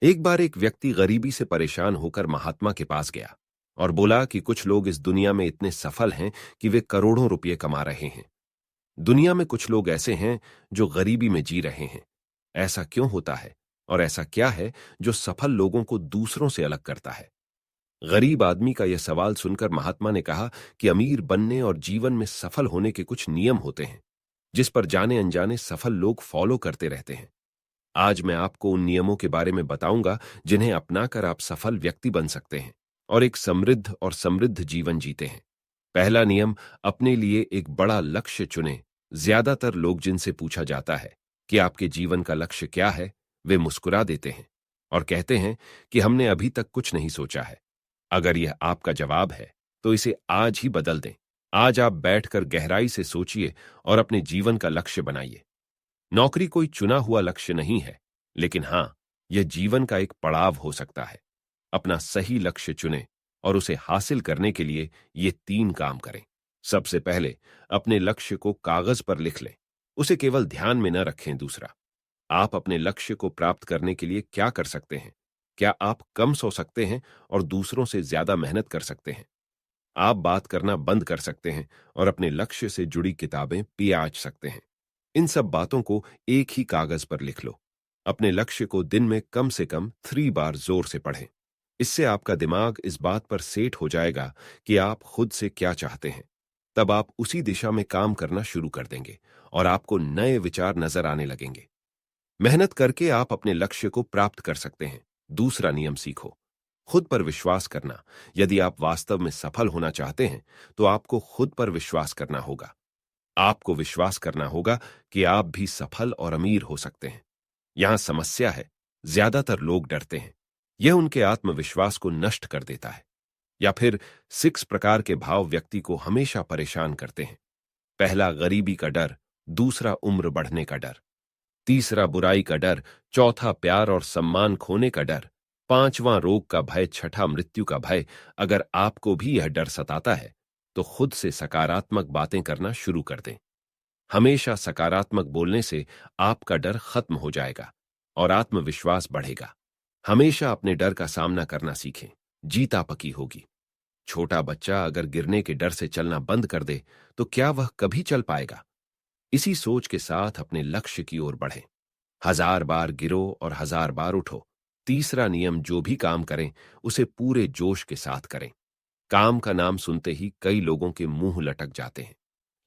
एक बार एक व्यक्ति गरीबी से परेशान होकर महात्मा के पास गया और बोला कि कुछ लोग इस दुनिया में इतने सफल हैं कि वे करोड़ों रुपए कमा रहे हैं। दुनिया में कुछ लोग ऐसे हैं जो गरीबी में जी रहे हैं। ऐसा क्यों होता है और ऐसा क्या है जो सफल लोगों को दूसरों से अलग करता है? गरीब आदमी का यह सवाल सुनकर महात्मा ने कहा कि अमीर बनने और जीवन में सफल होने के कुछ नियम होते हैं जिस पर जाने अनजाने सफल लोग फॉलो करते रहते हैं। आज मैं आपको उन नियमों के बारे में बताऊंगा जिन्हें अपनाकर आप सफल व्यक्ति बन सकते हैं और एक समृद्ध और समृद्ध जीवन जीते हैं। पहला नियम, अपने लिए एक बड़ा लक्ष्य चुनें। ज्यादातर लोग जिनसे पूछा जाता है कि आपके जीवन का लक्ष्य क्या है, वे मुस्कुरा देते हैं और कहते हैं कि हमने अभी तक कुछ नहीं सोचा है। अगर यह आपका जवाब है तो इसे आज ही बदल दें। आज आप बैठकर गहराई से सोचिए और अपने जीवन का लक्ष्य बनाइए। नौकरी कोई चुना हुआ लक्ष्य नहीं है, लेकिन हां, यह जीवन का एक पड़ाव हो सकता है। अपना सही लक्ष्य चुनें और उसे हासिल करने के लिए ये 3 काम करें। सबसे पहले, अपने लक्ष्य को कागज पर लिख लें। उसे केवल ध्यान में न रखें। दूसरा, आप अपने लक्ष्य को प्राप्त करने के लिए क्या कर सकते हैं? क्या आप कम सो सकते हैं और दूसरों से ज्यादा मेहनत कर सकते हैं? आप बात करना बंद कर सकते हैं और अपने लक्ष्य से जुड़ी किताबें पियाज सकते हैं। इन सब बातों को एक ही कागज पर लिख लो। अपने लक्ष्य को दिन में कम से कम 3 बार जोर से पढ़ें। इससे आपका दिमाग इस बात पर सेट हो जाएगा कि आप खुद से क्या चाहते हैं। तब आप उसी दिशा में काम करना शुरू कर देंगे और आपको नए विचार नजर आने लगेंगे। मेहनत करके आप अपने लक्ष्य को प्राप्त कर सकते हैं। दूसरा नियम सीखो, खुद पर विश्वास करना। यदि आप वास्तव में सफल होना चाहते हैं तो आपको खुद पर विश्वास करना होगा। आपको विश्वास करना होगा कि आप भी सफल और अमीर हो सकते हैं। यहां समस्या है, ज्यादातर लोग डरते हैं। यह उनके आत्मविश्वास को नष्ट कर देता है। या फिर 6 प्रकार के भाव व्यक्ति को हमेशा परेशान करते हैं। पहला, गरीबी का डर। दूसरा, उम्र बढ़ने का डर। तीसरा, बुराई का डर। चौथा, प्यार और सम्मान खोने का डर। पांचवां, रोग का भय। छठा, मृत्यु का भय। अगर आपको भी यह डर सताता है तो खुद से सकारात्मक बातें करना शुरू कर दें। हमेशा सकारात्मक बोलने से आपका डर खत्म हो जाएगा और आत्मविश्वास बढ़ेगा। हमेशा अपने डर का सामना करना सीखें, जीता पकी होगी। छोटा बच्चा अगर गिरने के डर से चलना बंद कर दे तो क्या वह कभी चल पाएगा? इसी सोच के साथ अपने लक्ष्य की ओर बढ़ें। 1000 बार गिरो और 1000 बार उठो। तीसरा नियम, जो भी काम करें उसे पूरे जोश के साथ करें। काम का नाम सुनते ही कई लोगों के मुंह लटक जाते हैं,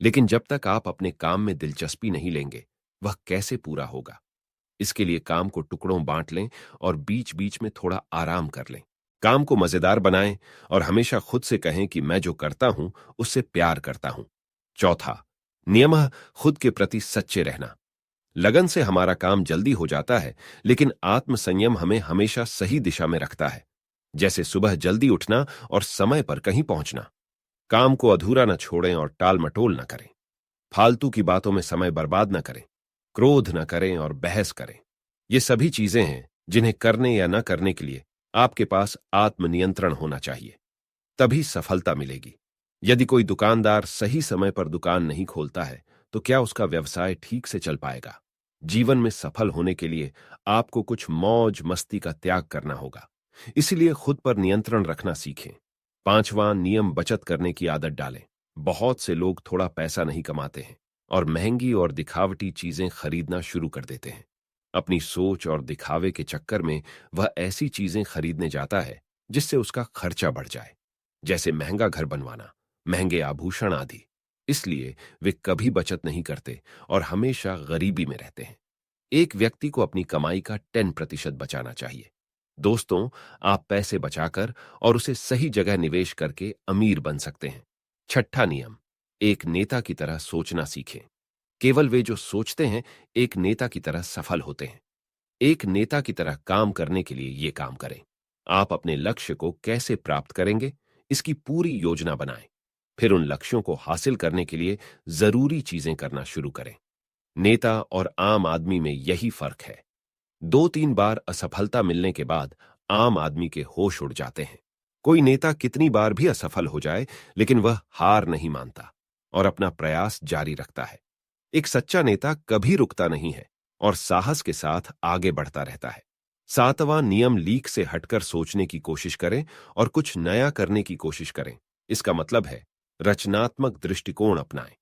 लेकिन जब तक आप अपने काम में दिलचस्पी नहीं लेंगे वह कैसे पूरा होगा? इसके लिए काम को टुकड़ों बांट लें और बीच बीच में थोड़ा आराम कर लें। काम को मजेदार बनाएं और हमेशा खुद से कहें कि मैं जो करता हूं उससे प्यार करता हूं। चौथा नियम, खुद के प्रति सच्चे रहना। लगन से हमारा काम जल्दी हो जाता है, लेकिन आत्मसंयम हमें हमेशा सही दिशा में रखता है। जैसे सुबह जल्दी उठना और समय पर कहीं पहुंचना। काम को अधूरा न छोड़ें और टाल मटोल न करें। फालतू की बातों में समय बर्बाद न करें। क्रोध न करें और बहस करें। ये सभी चीजें हैं जिन्हें करने या न करने के लिए आपके पास आत्मनियंत्रण होना चाहिए। तभी सफलता मिलेगी। यदि कोई दुकानदार सही समय पर दुकान नहीं खोलता है तो क्या उसका व्यवसाय ठीक से चल पाएगा? जीवन में सफल होने के लिए आपको कुछ मौज मस्ती का त्याग करना होगा। इसलिए खुद पर नियंत्रण रखना सीखें। पांचवां नियम, बचत करने की आदत डालें। बहुत से लोग थोड़ा पैसा नहीं कमाते हैं और महंगी और दिखावटी चीजें खरीदना शुरू कर देते हैं। अपनी सोच और दिखावे के चक्कर में वह ऐसी चीजें खरीदने जाता है जिससे उसका खर्चा बढ़ जाए, जैसे महंगा घर बनवाना, महंगे आभूषण आदि। इसलिए वे कभी बचत नहीं करते और हमेशा गरीबी में रहते हैं। एक व्यक्ति को अपनी कमाई का 10% बचाना चाहिए। दोस्तों, आप पैसे बचाकर और उसे सही जगह निवेश करके अमीर बन सकते हैं। छठा नियम, एक नेता की तरह सोचना सीखें। केवल वे जो सोचते हैं एक नेता की तरह सफल होते हैं। एक नेता की तरह काम करने के लिए ये काम करें। आप अपने लक्ष्य को कैसे प्राप्त करेंगे, इसकी पूरी योजना बनाएं। फिर उन लक्ष्यों को हासिल करने के लिए जरूरी चीजें करना शुरू करें। नेता और आम आदमी में यही फर्क है। 2-3 बार असफलता मिलने के बाद आम आदमी के होश उड़ जाते हैं। कोई नेता कितनी बार भी असफल हो जाए, लेकिन वह हार नहीं मानता और अपना प्रयास जारी रखता है। एक सच्चा नेता कभी रुकता नहीं है और साहस के साथ आगे बढ़ता रहता है। सातवां नियम लीक से हटकर सोचने की कोशिश करें और कुछ नया करने की कोशिश करें। इसका मतलब है रचनात्मक दृष्टिकोण अपनाएं।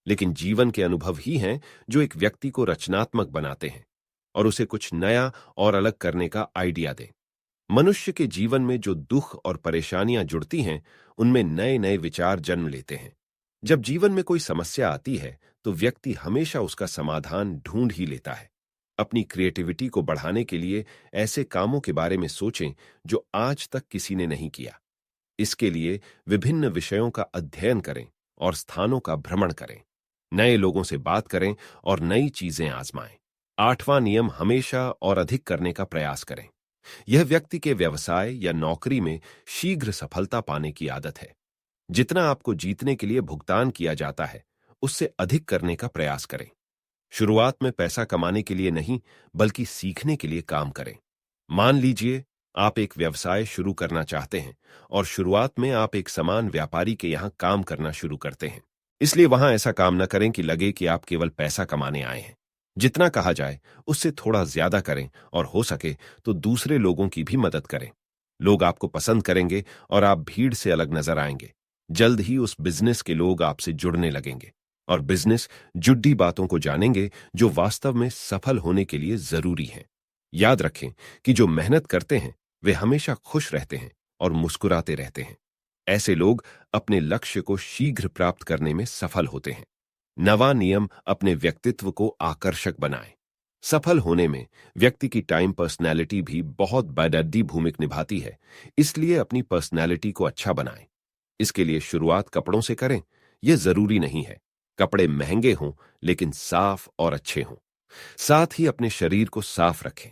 लेकिन जीवन के अनुभव ही हैं जो एक व्यक्ति को रचनात्मक बनाते हैं और उसे कुछ नया और अलग करने का आइडिया दें। मनुष्य के जीवन में जो दुख और परेशानियां जुड़ती हैं, उनमें नए नए विचार जन्म लेते हैं। जब जीवन में कोई समस्या आती है तो व्यक्ति हमेशा उसका समाधान ढूंढ ही लेता है। अपनी क्रिएटिविटी को बढ़ाने के लिए ऐसे कामों के बारे में सोचें जो आज तक किसी ने नहीं किया। इसके लिए विभिन्न विषयों का अध्ययन करें और स्थानों का भ्रमण करें। नए लोगों से बात करें और नई चीजें आजमाएं। आठवां नियम, हमेशा और अधिक करने का प्रयास करें। यह व्यक्ति के व्यवसाय या नौकरी में शीघ्र सफलता पाने की आदत है। जितना आपको जीतने के लिए भुगतान किया जाता है, उससे अधिक करने का प्रयास करें। शुरुआत में पैसा कमाने के लिए नहीं, बल्कि सीखने के लिए काम करें। मान लीजिए आप एक व्यवसाय शुरू करना चाहते हैं और शुरुआत में आप एक समान व्यापारी के यहां काम करना शुरू करते हैं। इसलिए वहां ऐसा काम न करें कि लगे कि आप केवल पैसा कमाने आए हैं। जितना कहा जाए उससे थोड़ा ज्यादा करें और हो सके तो दूसरे लोगों की भी मदद करें। लोग आपको पसंद करेंगे और आप भीड़ से अलग नजर आएंगे। जल्द ही उस बिजनेस के लोग आपसे जुड़ने लगेंगे और बिजनेस जुड्डी बातों को जानेंगे जो वास्तव में सफल होने के लिए जरूरी हैं। याद रखें कि जो मेहनत करते हैं वे हमेशा खुश रहते हैं और मुस्कुराते रहते हैं। ऐसे लोग अपने लक्ष्य को शीघ्र प्राप्त करने में सफल होते हैं। नवां नियम, अपने व्यक्तित्व को आकर्षक बनाएं। सफल होने में व्यक्ति की टाइम पर्सनैलिटी भी बहुत बड़ी भूमिका निभाती है। इसलिए अपनी पर्सनैलिटी को अच्छा बनाएं। इसके लिए शुरुआत कपड़ों से करें। यह जरूरी नहीं है कपड़े महंगे हों, लेकिन साफ और अच्छे हों। साथ ही अपने शरीर को साफ रखें,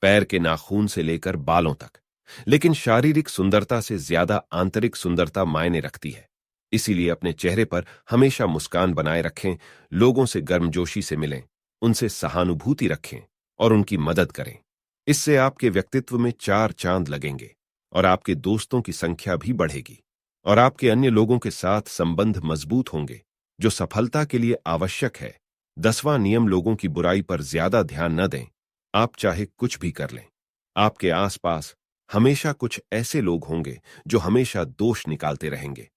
पैर के नाखून से लेकर बालों तक। लेकिन शारीरिक सुंदरता से ज्यादा आंतरिक सुंदरता मायने रखती है। इसीलिए अपने चेहरे पर हमेशा मुस्कान बनाए रखें, लोगों से गर्मजोशी से मिलें, उनसे सहानुभूति रखें और उनकी मदद करें। इससे आपके व्यक्तित्व में चार चांद लगेंगे और आपके दोस्तों की संख्या भी बढ़ेगी और आपके अन्य लोगों के साथ संबंध मजबूत होंगे, जो सफलता के लिए आवश्यक है। 10वां नियम, लोगों की बुराई पर ज्यादा ध्यान न दें। आप चाहे कुछ भी कर लें, आपके आसपास हमेशा कुछ ऐसे लोग होंगे जो हमेशा दोष निकालते रहेंगे।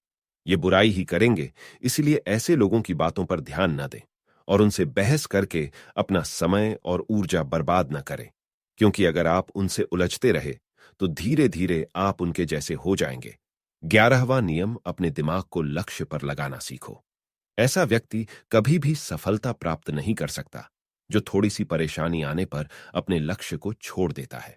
ये बुराई ही करेंगे, इसलिए ऐसे लोगों की बातों पर ध्यान न दें और उनसे बहस करके अपना समय और ऊर्जा बर्बाद न करें, क्योंकि अगर आप उनसे उलझते रहे तो धीरे धीरे आप उनके जैसे हो जाएंगे। 11वां नियम, अपने दिमाग को लक्ष्य पर लगाना सीखो। ऐसा व्यक्ति कभी भी सफलता प्राप्त नहीं कर सकता जो थोड़ी सी परेशानी आने पर अपने लक्ष्य को छोड़ देता है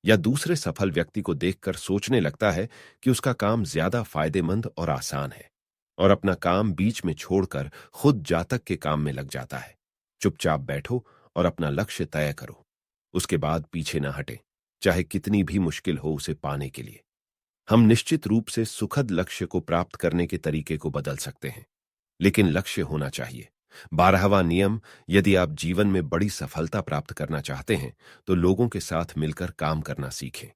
या दूसरे सफल व्यक्ति को देखकर सोचने लगता है कि उसका काम ज्यादा फायदेमंद और आसान है और अपना काम बीच में छोड़कर खुद जातक के काम में लग जाता है। चुपचाप बैठो और अपना लक्ष्य तय करो। उसके बाद पीछे ना हटे, चाहे कितनी भी मुश्किल हो उसे पाने के लिए। हम निश्चित रूप से सुखद लक्ष्य को प्राप्त करने के तरीके को बदल सकते हैं, लेकिन लक्ष्य होना चाहिए। 12वां नियम, यदि आप जीवन में बड़ी सफलता प्राप्त करना चाहते हैं तो लोगों के साथ मिलकर काम करना सीखें,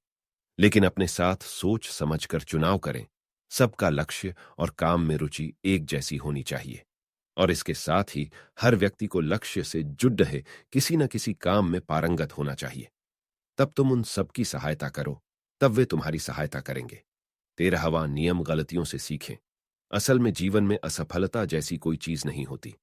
लेकिन अपने साथ सोच समझकर चुनाव करें। सबका लक्ष्य और काम में रुचि एक जैसी होनी चाहिए और इसके साथ ही हर व्यक्ति को लक्ष्य से जुड़ रहे किसी न किसी काम में पारंगत होना चाहिए। तब तुम उन सबकी सहायता करो, तब वे तुम्हारी सहायता करेंगे। 13वां नियम, गलतियों से सीखें। असल में जीवन में असफलता जैसी कोई चीज नहीं होती।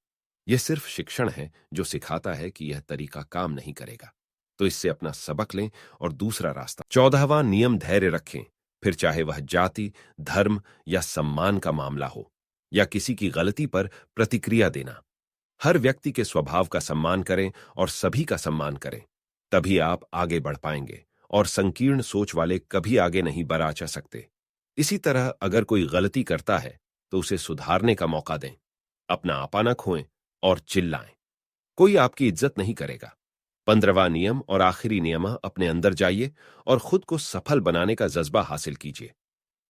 यह सिर्फ शिक्षण है जो सिखाता है कि यह तरीका काम नहीं करेगा, तो इससे अपना सबक लें और दूसरा रास्ता। 14वां नियम, धैर्य रखें, फिर चाहे वह जाति, धर्म या सम्मान का मामला हो या किसी की गलती पर प्रतिक्रिया देना। हर व्यक्ति के स्वभाव का सम्मान करें और सभी का सम्मान करें, तभी आप आगे बढ़ पाएंगे और संकीर्ण सोच वाले कभी आगे नहीं बढ़ जा सकते। इसी तरह अगर कोई गलती करता है तो उसे सुधारने का मौका दें, अपना आपा न खोएं और चिल्लाएं। कोई आपकी इज्जत नहीं करेगा। 15वां नियम और आखिरी नियम, अपने अंदर जाइए और खुद को सफल बनाने का जज्बा हासिल कीजिए।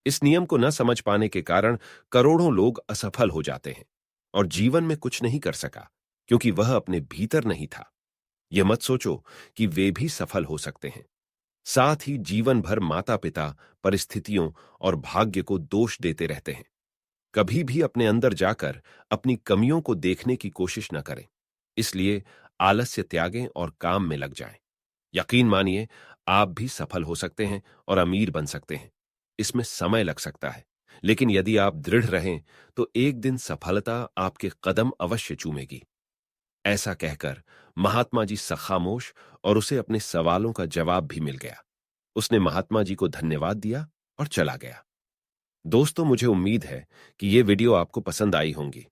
इस नियम को न समझ पाने के कारण करोड़ों लोग असफल हो जाते हैं और जीवन में कुछ नहीं कर सका, क्योंकि वह अपने भीतर नहीं था। यह मत सोचो कि वे भी सफल हो सकते हैं। साथ ही जीवन भर माता पिता, परिस्थितियों और भाग्य को दोष देते रहते हैं। कभी भी अपने अंदर जाकर अपनी कमियों को देखने की कोशिश न करें। इसलिए आलस्य त्यागें और काम में लग जाएं। यकीन मानिए, आप भी सफल हो सकते हैं और अमीर बन सकते हैं। इसमें समय लग सकता है, लेकिन यदि आप दृढ़ रहें तो एक दिन सफलता आपके कदम अवश्य चूमेगी। ऐसा कहकर महात्मा जी खामोश और उसे अपने सवालों का जवाब भी मिल गया। उसने महात्मा जी को धन्यवाद दिया और चला गया। दोस्तों, मुझे उम्मीद है कि ये वीडियो आपको पसंद आई होंगी।